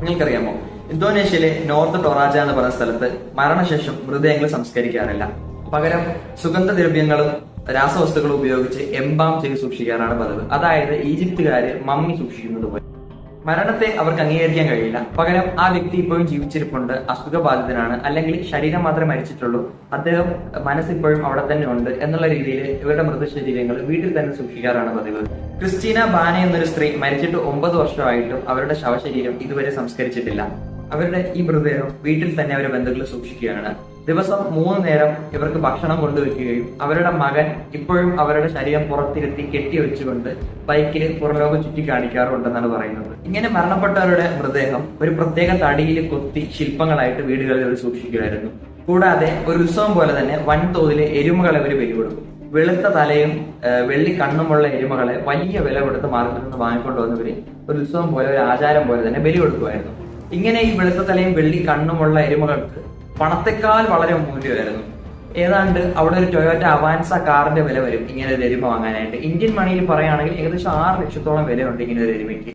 നിങ്ങൾക്കറിയാമോ, ഇന്തോനേഷ്യയിലെ നോർത്ത് ടൊറാജ എന്ന് പറയുന്ന സ്ഥലത്ത് മരണശേഷം മൃതദേഹങ്ങൾ സംസ്കരിക്കാറില്ല. പകരം സുഗന്ധദ്രവ്യങ്ങളും രാസവസ്തുക്കളും ഉപയോഗിച്ച് എംബാം ചെയ്ത് സൂക്ഷിക്കാറാണ് പതിവ്. അതായത് ഈജിപ്തുകാര് മമ്മി സൂക്ഷിക്കുന്നത് പോലെ. മരണത്തെ അവർക്ക് അംഗീകരിക്കാൻ കഴിയില്ല. പകരം ആ വ്യക്തി ഇപ്പോഴും ജീവിച്ചിരിപ്പുണ്ട്, അസുഖബാധിതനാണ്, അല്ലെങ്കിൽ ശരീരം മാത്രമേ മരിച്ചിട്ടുള്ളൂ, അദ്ദേഹം മനസ്സിപ്പോഴും അവിടെ തന്നെ ഉണ്ട് എന്നുള്ള രീതിയിൽ ഇവരുടെ മൃതശരീരങ്ങൾ വീട്ടിൽ തന്നെ സൂക്ഷിക്കാറാണ് പതിവ്. ക്രിസ്റ്റീന ബാന എന്നൊരു സ്ത്രീ മരിച്ചിട്ട് 9 വർഷമായിട്ടും അവരുടെ ശവശരീരം ഇതുവരെ സംസ്കരിച്ചിട്ടില്ല. അവരുടെ ഈ മൃതദേഹം വീട്ടിൽ തന്നെ അവരുടെ ബന്ധുക്കൾ സൂക്ഷിക്കുകയാണ്. ദിവസം 3 നേരം ഇവർക്ക് ഭക്ഷണം കൊണ്ടുവയ്ക്കുകയും അവരുടെ മകൻ ഇപ്പോഴും അവരുടെ ശരീരം പുറത്തിരുത്തി കെട്ടിവെച്ചുകൊണ്ട് ബൈക്കിൽ പുറംലോകം ചുറ്റി കാണിക്കാറുണ്ടെന്നാണ് പറയുന്നത്. ഇങ്ങനെ മരണപ്പെട്ടവരുടെ മൃതദേഹം ഒരു പ്രത്യേക തടിയിൽ കൊത്തി ശില്പങ്ങളായിട്ട് വീടുകളിൽ അവർ സൂക്ഷിക്കുമായിരുന്നു. കൂടാതെ ഒരു ഉത്സവം പോലെ തന്നെ വൻതോതിലെ എരുമകളെ അവർ ബലി കൊടുക്കും. വെളുത്ത തലയും വെള്ളി കണ്ണുമുള്ള എരുമകളെ വലിയ വില കൊടുത്ത് മാർക്കറ്റിൽ നിന്ന് വാങ്ങിക്കൊണ്ടുവന്നവര് ഒരു ഉത്സവം പോലെ, ഒരു ആചാരം പോലെ തന്നെ ബലി കൊടുക്കുമായിരുന്നു. ഇങ്ങനെ ഈ വെളുത്ത തലയും വെള്ളി കണ്ണുമുള്ള എരുമകൾക്ക് പണത്തെക്കാൾ വളരെ മൂല്യമായിരുന്നു. ഏതാണ്ട് അവിടെ ഒരു ടൊയോറ്റ അവാൻസ കാറിന്റെ വില വരും ഇങ്ങനെ ഒരു എരുമ വാങ്ങാനായിട്ട്. ഇന്ത്യൻ മണിയിൽ പറയുകയാണെങ്കിൽ ഏകദേശം 6 ലക്ഷത്തോളം വിലയുണ്ട് ഇങ്ങനെ ഒരു എരുമയ്ക്ക്.